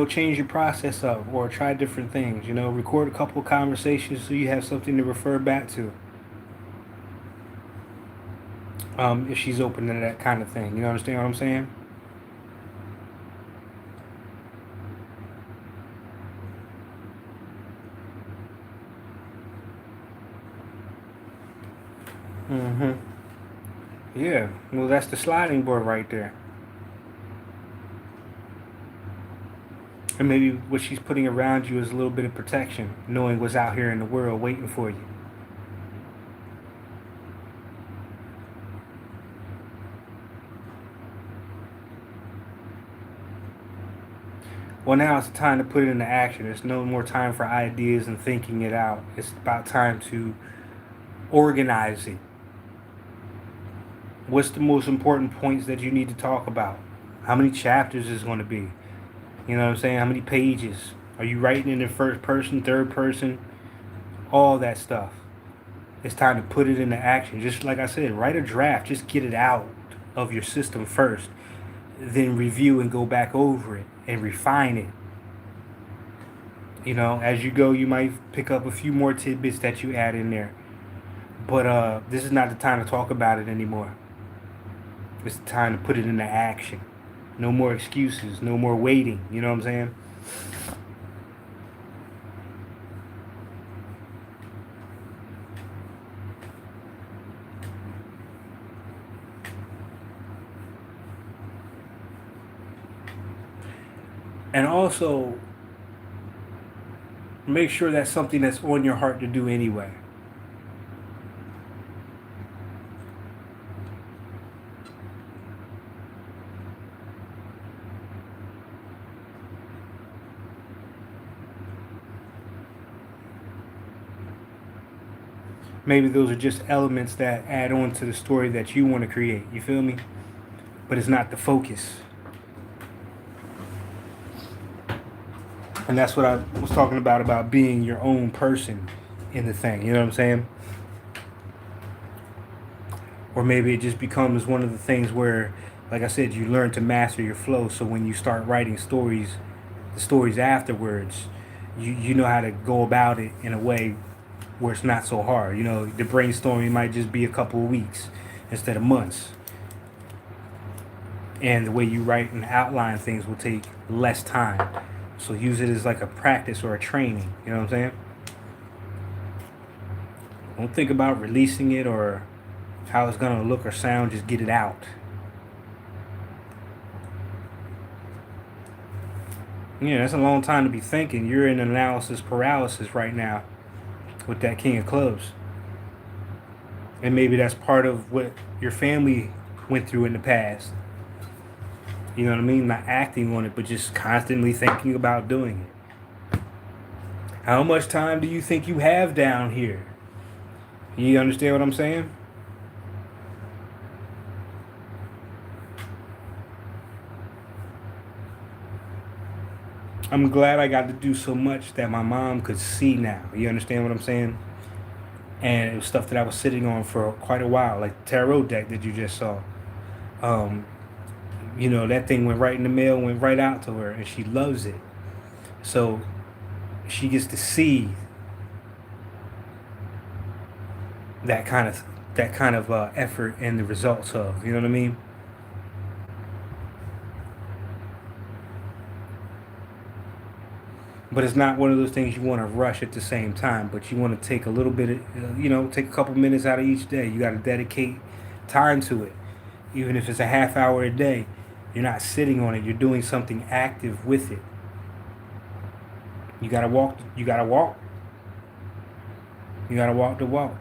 change your process up or try different things. Record a couple of conversations so you have something to refer back to. If she's open to that kind of thing. You understand what I'm saying? Mm-hmm. Yeah. Well, that's the sliding board right there. And maybe what she's putting around you is a little bit of protection, knowing what's out here in the world waiting for you. Well, now it's time to put it into action. There's no more time for ideas and thinking it out. It's about time to organize it. What's the most important points that you need to talk about? How many chapters is going to be? You know what I'm saying? How many pages? Are you writing it in first person, third person? All that stuff. It's time to put it into action. Just like I said, write a draft. Just get it out of your system first. Then review and go back over it and refine it. As you go, you might pick up a few more tidbits that you add in there. But this is not the time to talk about it anymore. It's the time to put it into action. No more excuses. No more waiting. You know what I'm saying? And also, make sure that's something that's on your heart to do anyway. Maybe those are just elements that add on to the story that you want to create. You feel me? But it's not the focus. And that's what I was talking about being your own person in the thing. You know what I'm saying? Or maybe it just becomes one of the things where, like I said, you learn to master your flow. So when you start writing stories, the stories afterwards, you know how to go about it in a way where it's not so hard. The brainstorming might just be a couple of weeks instead of months. And the way you write and outline things will take less time. So use it as like a practice or a training. You know what I'm saying? Don't think about releasing it or how it's going to look or sound. Just get it out. Yeah, that's a long time to be thinking. You're in analysis paralysis right now with that King of Clubs. And maybe that's part of what your family went through in the past. You know what I mean? Not acting on it, but just constantly thinking about doing it. How much time do you think you have down here? You understand what I'm saying? I'm glad I got to do so much that my mom could see now. You understand what I'm saying? And it was stuff that I was sitting on for quite a while, like the tarot deck that you just saw. Um, that thing went right in the mail, went right out to her, and she loves it. So she gets to see that kind of effort and the results of. You know what I mean? But it's not one of those things you want to rush at the same time. But you want to take a little bit of, take a couple minutes out of each day. You got to dedicate time to it, even if it's a half hour a day. You're not sitting on it. You're doing something active with it. You gotta walk. You gotta walk. You gotta walk the walk.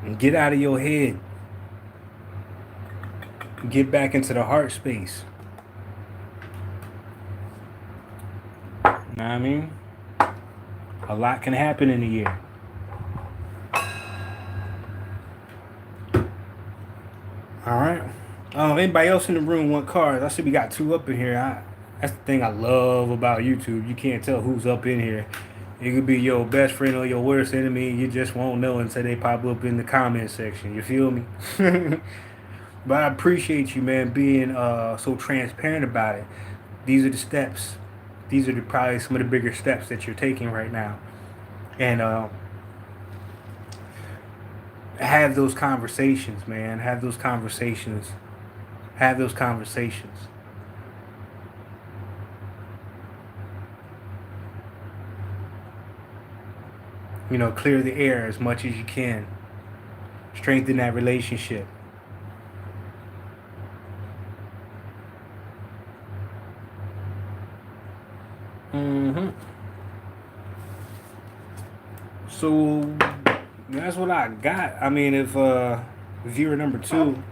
And get out of your head. Get back into the heart space. You know what I mean? A lot can happen in a year. All right. Anybody else in the room want cards? I see we got two up in here. That's the thing I love about YouTube. You can't tell who's up in here. It could be your best friend or your worst enemy. You just won't know until they pop up in the comment section. You feel me? But I appreciate you, man, being so transparent about it. These are the steps. These are probably some of the bigger steps that you're taking right now. And have those conversations, man. Have those conversations. Have those conversations. You know, clear the air as much as you can. Strengthen that relationship. Mm-hmm. So that's what I got. I mean, if viewer number 2,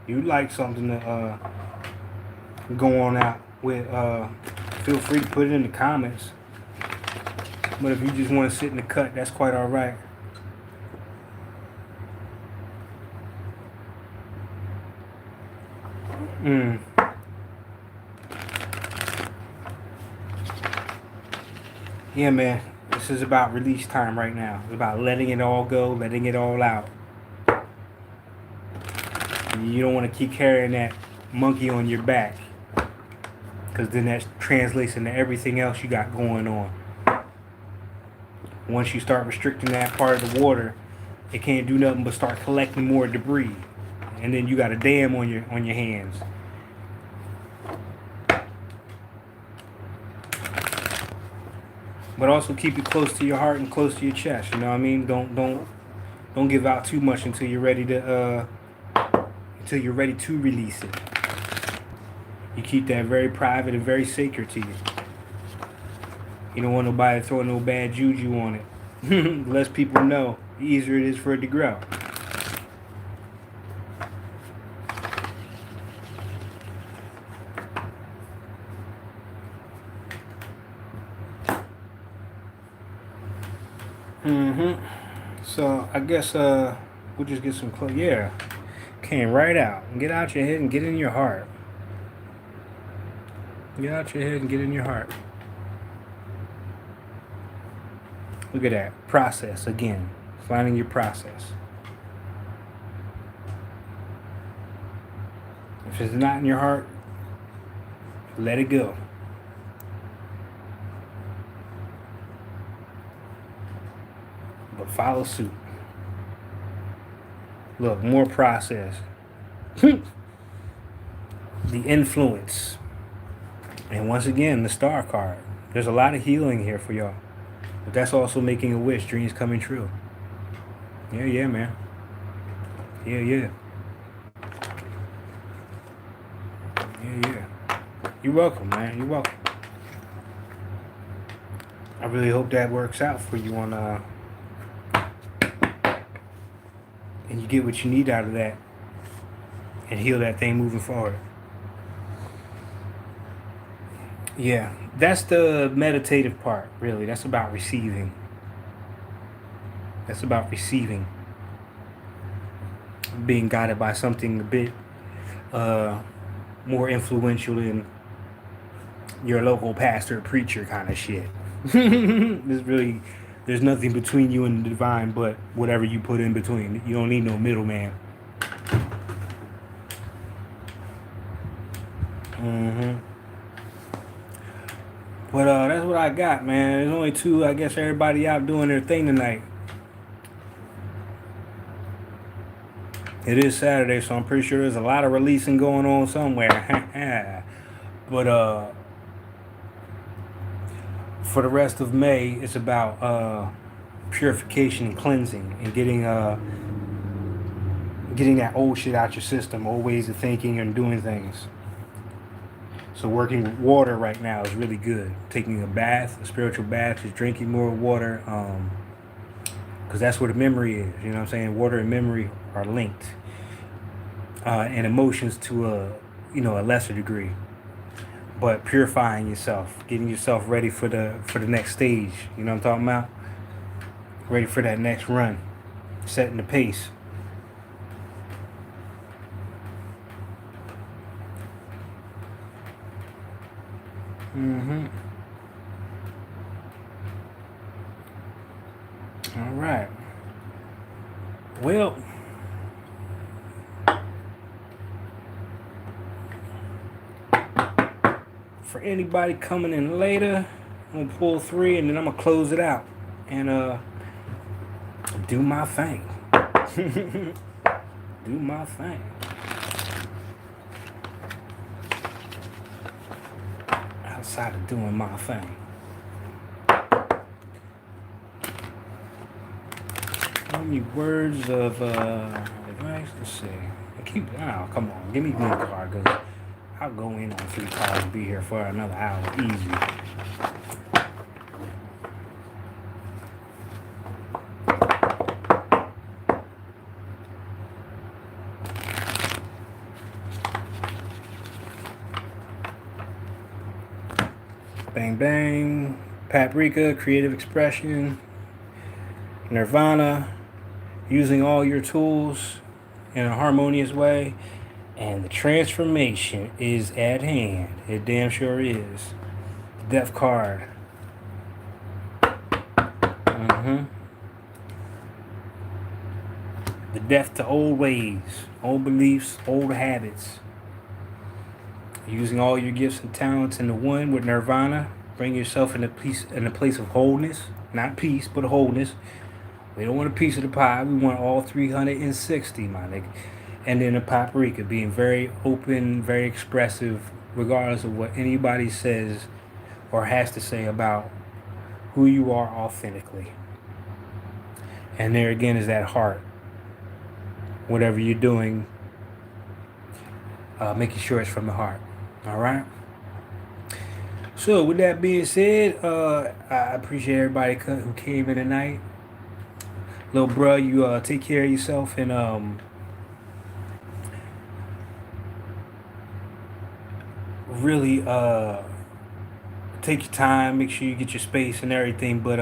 you'd like something to go on out with, feel free to put it in the comments. But if you just want to sit in the cut, that's quite all right. Mm. Yeah, man. This is about release time right now. It's about letting it all go, letting it all out. You don't want to keep carrying that monkey on your back, because then that translates into everything else you got going on. Once you start restricting that part of the water, it can't do nothing but start collecting more debris, and then you got a dam on your hands. But also keep it close to your heart and close to your chest. You know what I mean? Don't give out too much until you're ready to release it. You keep that very private and very sacred to you. You don't want nobody throwing no bad juju on it. The less people know, the easier it is for it to grow. Mm-hmm. So I guess we'll just get some clothes. Yeah, came right out. Get out your head and get in your heart. Get out your head and get in your heart. Look at that process again. Finding your process. If it's not in your heart, let it go. But follow suit. Look, more process. The influence. And once again, the star card. There's a lot of healing here for y'all. But that's also making a wish, dreams coming true. Yeah, man. Yeah. You're welcome, man. You're welcome. I really hope that works out for you on and you get what you need out of that and heal that thing moving forward. Yeah, that's the meditative part, really. That's about receiving. That's about receiving. Being guided by something a bit more influential than your local pastor or preacher kind of shit. There's nothing between you and the divine but whatever you put in between. You don't need no middleman. Mm-hmm. But that's what I got, man. There's only 2. I guess everybody out doing their thing tonight. It is Saturday, so I'm pretty sure there's a lot of releasing going on somewhere. But for the rest of May, it's about purification and cleansing and getting that old shit out your system, old ways of thinking and doing things. So working with water right now is really good. Taking a bath, a spiritual bath, is drinking more water, because that's where the memory is. You know what I'm saying? Water and memory are linked, and emotions to a lesser degree. But purifying yourself, getting yourself ready for the next stage. You know what I'm talking about? Ready for that next run, setting the pace. Mm-hmm. All right. Well, for anybody coming in later, I'm gonna pull 3 and then I'm gonna close it out and do my thing. Do my thing. Outside of doing my thing. How many words of advice? Let's see. Come on, give me one card, cause I'll go in on 3 cards and be here for another hour, easy. Bang bang, paprika, creative expression, nirvana, using all your tools in a harmonious way, and the transformation is at hand. It damn sure is. Death card. The death to old ways, old beliefs, old habits. Using all your gifts and talents into one with nirvana. Bring yourself in a place of wholeness. Not peace, but wholeness. We don't want a piece of the pie. We want all 360, my nigga. And then the paprika, being very open, very expressive, regardless of what anybody says or has to say about who you are authentically. And there again is that heart. Whatever you're doing, making sure it's from the heart. All right? So with that being said, I appreciate everybody who came in tonight. Little bro, you take care of yourself and really take your time, make sure you get your space and everything, but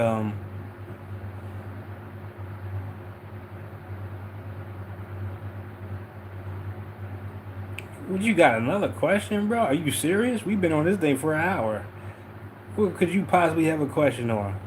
you got another question, bro? Are you serious? We've been on this thing for an hour. What could you possibly have a question on?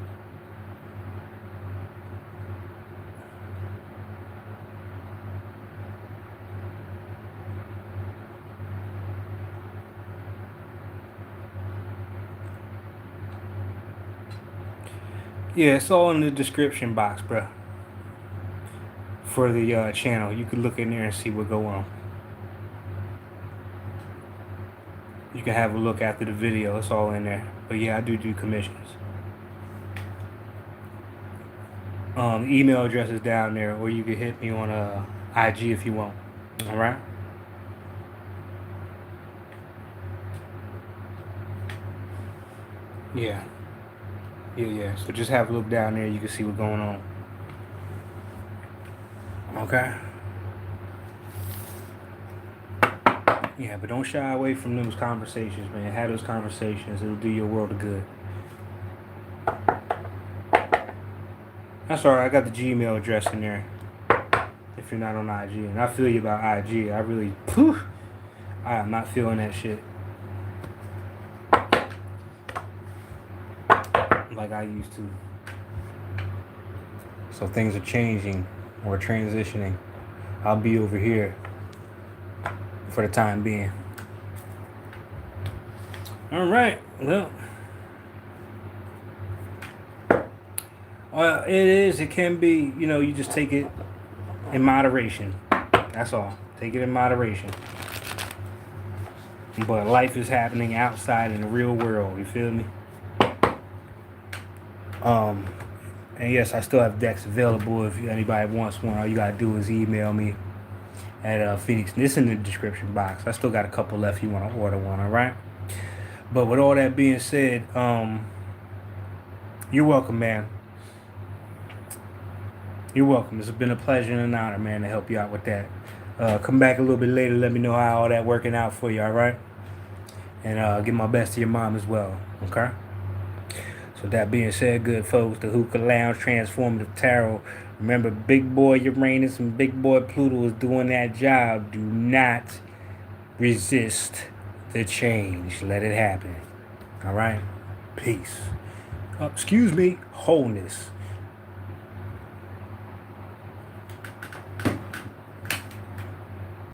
Yeah, it's all in the description box, bro. For the channel, you can look in there and see what go on. You can have a look after the video. It's all in there. But yeah, I do commissions. The email address is down there, or you can hit me on IG if you want. All right. Yeah. So just have a look down there. You can see what's going on. Okay. Yeah, but don't shy away from those conversations, man. Have those conversations. It'll do your world of good. That's alright. I got the Gmail address in there. If you're not on IG, and I feel you about IG. I am not feeling that shit like I used to. So things are changing or transitioning. I'll be over here for the time being. All right. Well, it can be, you just take it in moderation. That's all. Take it in moderation. But life is happening outside in the real world. You feel me? And yes, I still have decks available if anybody wants one. All you gotta do is email me at Phoenix. This in the description box. I still got a couple left if you want to order one, all right? But with all that being said, you're welcome, man. You're welcome. It's been a pleasure and an honor, man, to help you out with that. Come back a little bit later. Let me know how all that working out for you, all right? And give my best to your mom as well, okay? So that being said, good folks, the Who-kah Lounge, Transformative Tarot. Remember, big boy Uranus and big boy Pluto is doing that job. Do not resist the change. Let it happen. All right? Peace. Excuse me, wholeness.